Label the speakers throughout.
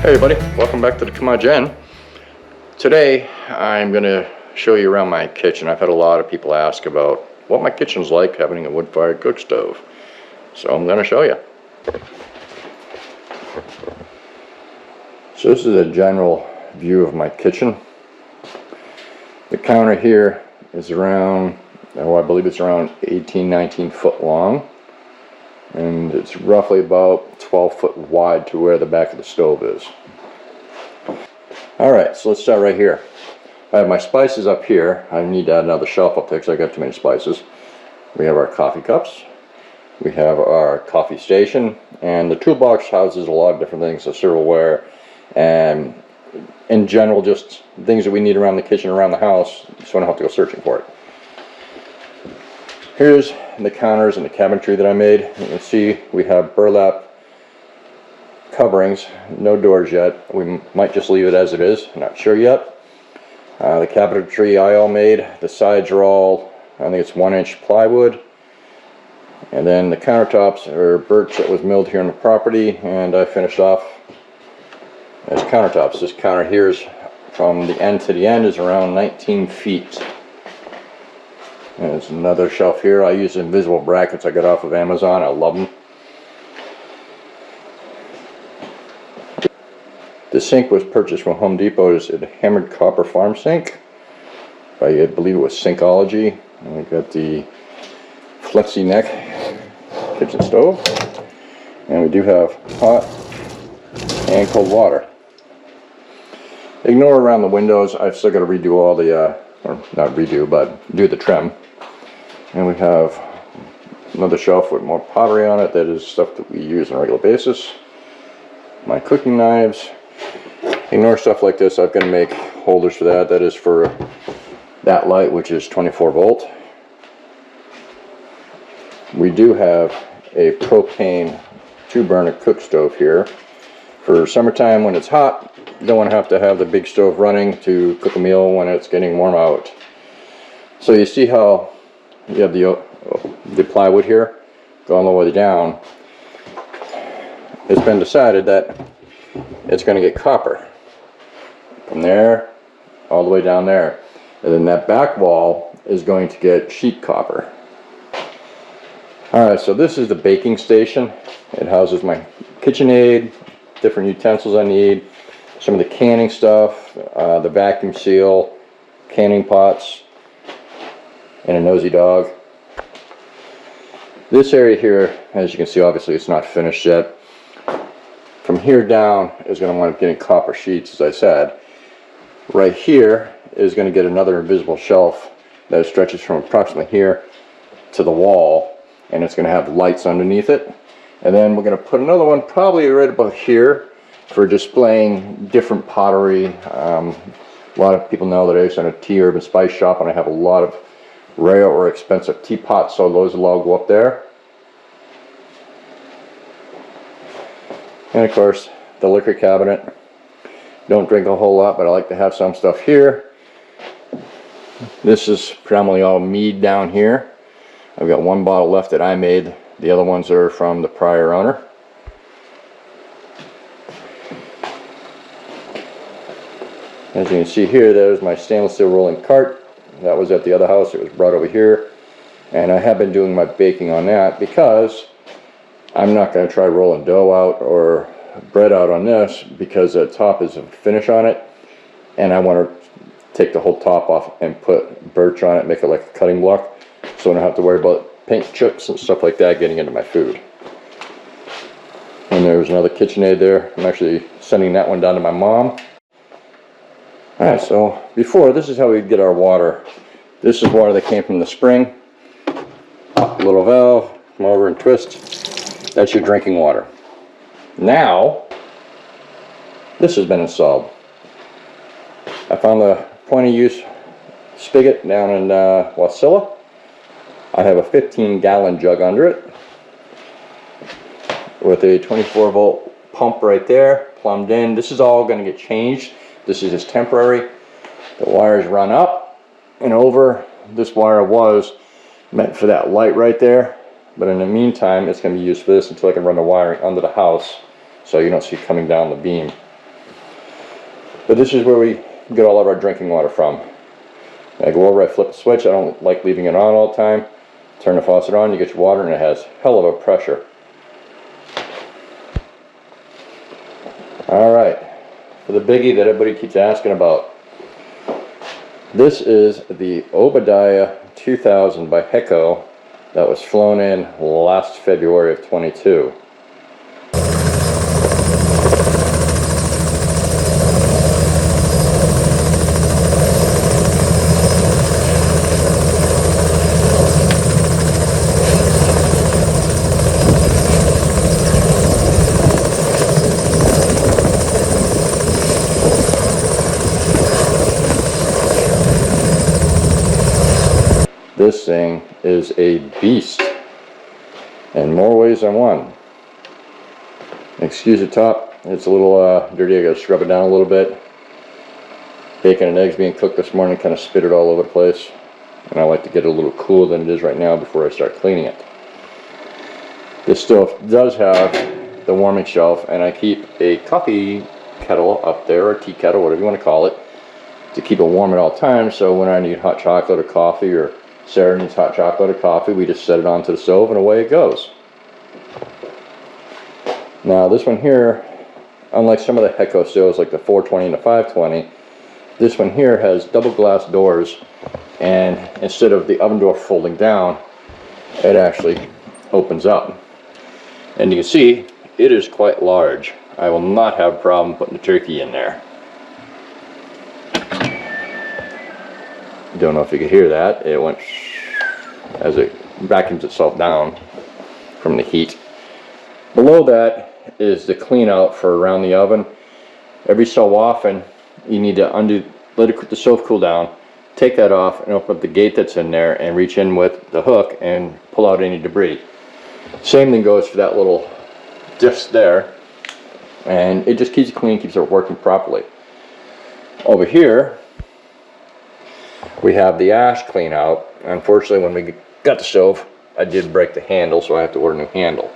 Speaker 1: Hey everybody, welcome back to the Come On Jen. Today I'm going to show you around my kitchen. I've had a lot of people ask about what my kitchen's like having a wood-fired cook stove. So I'm going to show you. So this is a general view of my kitchen. The counter here is around, I believe it's around 18-19 foot long. And it's roughly about 12 foot wide to where the back of the stove is. Alright, so let's start right here. I have my spices up here. I need to add another shelf up there because I got too many spices. We have our coffee cups. We have our coffee station. And the toolbox houses a lot of different things, so silverware and in general just things that we need around the kitchen, around the house, so I don't have to go searching for it. Here's the counters and the cabinetry that I made. You can see we have burlap coverings, no doors yet. We might just leave it as it is, I'm not sure yet. The cabinetry I all made. The sides are all, I think it's 1-inch plywood. And then the countertops are birch that was milled here on the property, and I finished off as countertops. This counter here is from the end to the end is around 19 feet. And there's another shelf here. I use invisible brackets I got off of Amazon. I love them. The sink was purchased from Home Depot. It's a hammered copper farm sink. I believe it was Syncology. And we got the flexi neck kitchen stove. And we do have hot and cold water. Ignore around the windows. I've still got to redo all the, or not redo, but do the trim. And we have another shelf with more pottery on it. That is stuff that we use on a regular basis. My cooking knives. Ignore stuff like this. I've got to make holders for that. That is for that light, which is 24 volt. We do have a propane 2-burner cook stove here. For summertime when it's hot, you don't want to have the big stove running to cook a meal when it's getting warm out. So you see how you have the plywood here going all the way down. It's been decided that it's going to get copper from there all the way down there, and then that back wall is going to get sheet copper. Alright, so this is the baking station. It houses my KitchenAid, different utensils I need, some of the canning stuff, the vacuum seal, canning pots, and a nosy dog. This area here, as you can see, obviously it's not finished yet. From here down is going to wind up getting copper sheets, as I said. Right here is going to get another invisible shelf that stretches from approximately here to the wall, and it's going to have lights underneath it. And then we're going to put another one probably right about here for displaying different pottery. A lot of people know that I used to own a tea, herb, and spice shop, and I have a lot of rare or expensive teapots, so those will all go up there. And of course, the liquor cabinet. Don't drink a whole lot, but I like to have some stuff here. This is predominantly all mead down here. I've got one bottle left that I made. The other ones are from the prior owner. As you can see here, there's my stainless steel rolling cart. That was at the other house. It was brought over here. And I have been doing my baking on that because I'm not going to try rolling dough out or bread out on this because the top is a finish on it. And I want to take the whole top off and put birch on it, make it like a cutting block, so I don't have to worry about paint chips and stuff like that getting into my food. And there's another KitchenAid there. I'm actually sending that one down to my mom. Alright, so before, this is how we get our water. This is water that came from the spring. Little valve, come over and twist. That's your drinking water. Now, this has been installed. I found the point of use spigot down in Wasilla. I have a 15-gallon jug under it with a 24 volt pump right there plumbed in. This is all going to get changed. This is just temporary. The wires run up and over. This wire was meant for that light right there, but in the meantime it's going to be used for this until I can run the wiring under the house so you don't see it coming down the beam. But this is where we get all of our drinking water from. I go over, I flip the switch. I don't like leaving it on all the time. Turn the faucet on, you get your water, and it has hell of a pressure. Alright, for the biggie that everybody keeps asking about. This is the Obadiah 2000 by Heco that was flown in last February of 22. This thing is a beast in more ways than one. Excuse the top, it's a little dirty. I gotta scrub it down a little bit. Bacon and eggs being cooked this morning kind of spit it all over the place, and I like to get it a little cooler than it is right now before I start cleaning it. This stove does have the warming shelf, and I keep a coffee kettle up there, or tea kettle, whatever you want to call it, to keep it warm at all times. So when I need hot chocolate or coffee, or Sarah needs hot chocolate or coffee, we just set it onto the stove and away it goes. Now this one here, unlike some of the Heco stoves like the 420 and the 520, this one here has double glass doors, and instead of the oven door folding down, it actually opens up. And you can see it is quite large. I will not have a problem putting the turkey in there. Don't know if you could hear that. It went as it vacuums itself down from the heat. Below that is the clean out for around the oven. Every so often you need to let the stove cool down, take that off, and open up the gate that's in there and reach in with the hook and pull out any debris. Same thing goes for that little disc there, and it just keeps it clean, keeps it working properly. Over here we have the ash clean out. Unfortunately, when we got the stove, I did break the handle, so I have to order a new handle.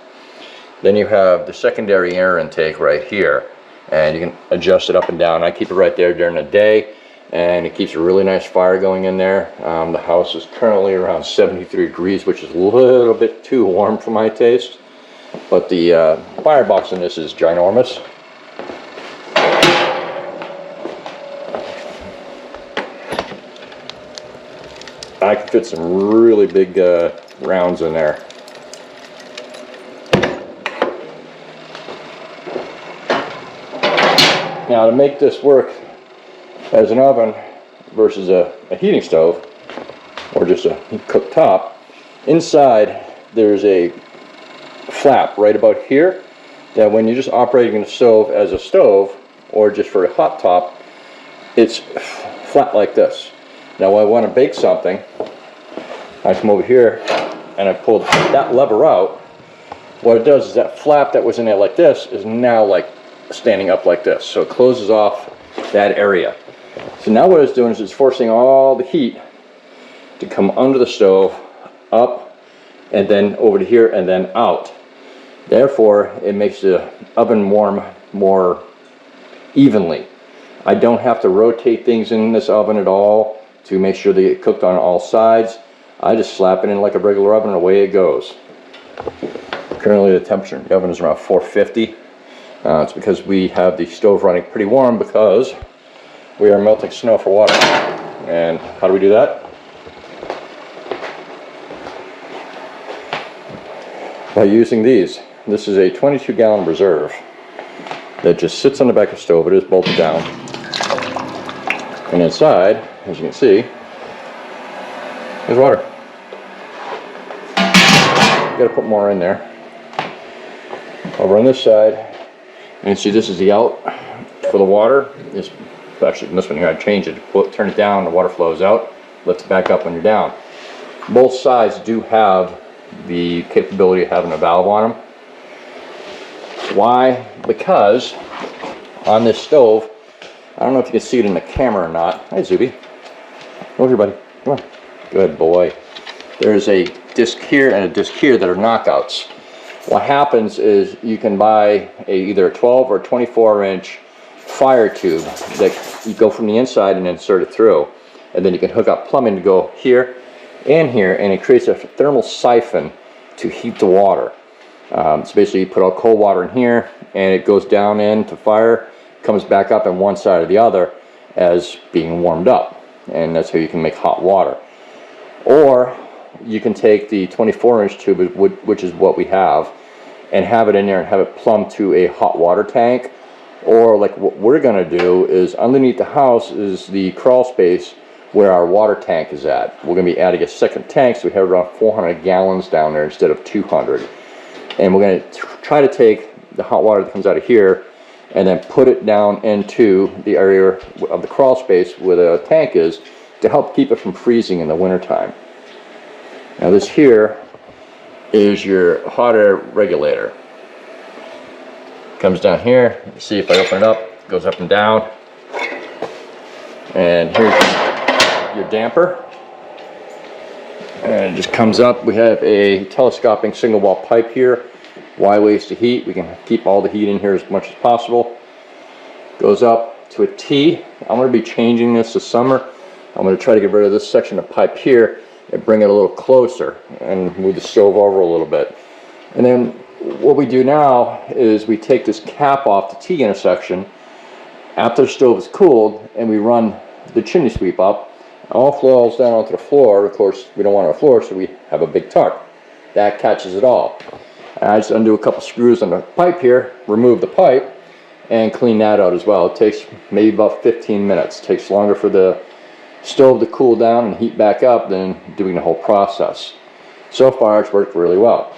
Speaker 1: Then you have the secondary air intake right here, and you can adjust it up and down. I keep it right there during the day, and it keeps a really nice fire going in there. The house is currently around 73 degrees, which is a little bit too warm for my taste, but the firebox in this is ginormous. I can fit some really big rounds in there. Now, to make this work as an oven versus a heating stove, or just a cooktop, inside there's a flap right about here that when you're just operating the stove as a stove or just for a hot top, it's flat like this. Now when I want to bake something, I come over here and I pull that lever out. What it does is that flap that was in there like this is now like standing up like this. So it closes off that area. So now what it's doing is it's forcing all the heat to come under the stove, up, and then over to here and then out. Therefore, it makes the oven warm more evenly. I don't have to rotate things in this oven at all to make sure they get cooked on all sides. I just slap it in like a regular oven and away it goes. Currently the temperature in the oven is around 450. It's because we have the stove running pretty warm because we are melting snow for water. And how do we do that? By using these. This is a 22-gallon reserve that just sits on the back of the stove. It is bolted down. And inside, as you can see, there's water. You gotta put more in there. Over on this side, and see this is the out for the water. This, actually, in this one here, I change it. Turn it down, the water flows out. Lift it back up when you're down. Both sides do have the capability of having a valve on them. Why? Because on this stove, I don't know if you can see it in the camera or not. Hi, Zuby. Over here, buddy. Come on. Good boy. There's a disc here and a disc here that are knockouts. What happens is you can buy either a 12 or 24 inch fire tube that you go from the inside and insert it through. And then you can hook up plumbing to go here and here, and it creates a thermal siphon to heat the water. So basically you put all cold water in here and it goes down into fire, comes back up on one side or the other as being warmed up. And that's how you can make hot water. Or you can take the 24-inch tube, which is what we have, and have it in there and have it plumbed to a hot water tank. Or like what we're gonna do is underneath the house is the crawl space where our water tank is at. We're gonna be adding a second tank, so we have around 400 gallons down there instead of 200. And we're gonna try to take the hot water that comes out of here and then put it down into the area of the crawl space where the tank is to help keep it from freezing in the wintertime. Now this here is your hot air regulator. Comes down here. You see if I open it up, it goes up and down. And here's your damper. And it just comes up. We have a telescoping single wall pipe here. Y ways to heat. We can keep all the heat in here as much as possible. Goes up to a T. I'm going to be changing this summer. I'm going to try to get rid of this section of pipe here and bring it a little closer and move the stove over a little bit. And then what we do now is we take this cap off the T intersection after the stove is cooled, and we run the chimney sweep up. All flows down onto the floor. Of course, we don't want it on the floor, so we have a big tarp. That catches it all. And I just undo a couple screws on the pipe here, remove the pipe, and clean that out as well. It takes maybe about 15 minutes. It takes longer for the stove to cool down and heat back up than doing the whole process. So far, it's worked really well.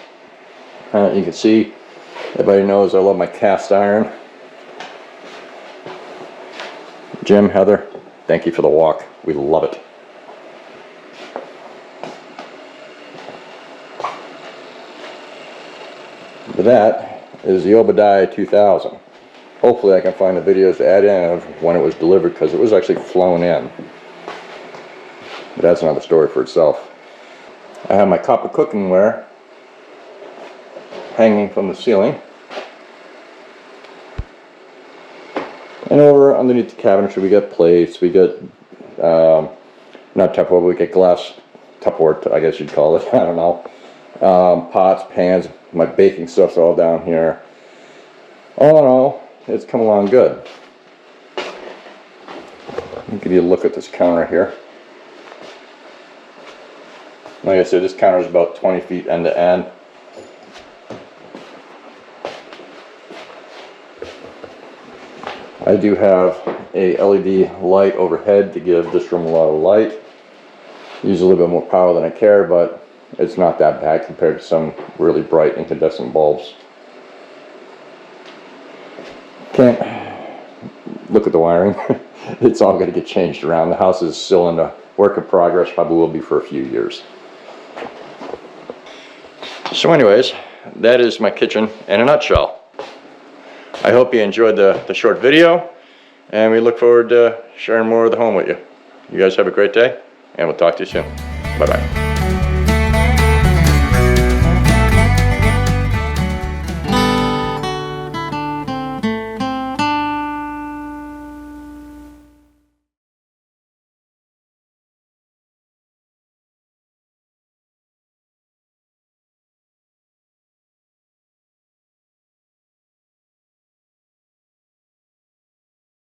Speaker 1: You can see, everybody knows I love my cast iron. Jim, Heather, thank you for the walk. We love it. But that is the Obadiah 2000. Hopefully I can find the videos to add in of when it was delivered, because it was actually flown in. But that's another story for itself. I have my copper cookingware hanging from the ceiling. And over underneath the cabinetry we got plates, we got, not Tupperware, we get glass Tupperware, I guess you'd call it, I don't know. Pots, pans, my baking stuff's all down here. All in all, it's come along good. Let me give you a look at this counter here. Like I said, this counter is about 20 feet end to end. I do have a LED light overhead to give this room a lot of light. Use a little bit more power than I care, but it's not that bad compared to some really bright incandescent bulbs. Can't look at the wiring. It's all going to get changed around. The house is still in a work in progress, probably will be for a few years. So anyways, that is my kitchen in a nutshell. I hope you enjoyed the short video, and we look forward to sharing more of the home with you. You guys have a great day, and we'll talk to you soon. Bye-bye.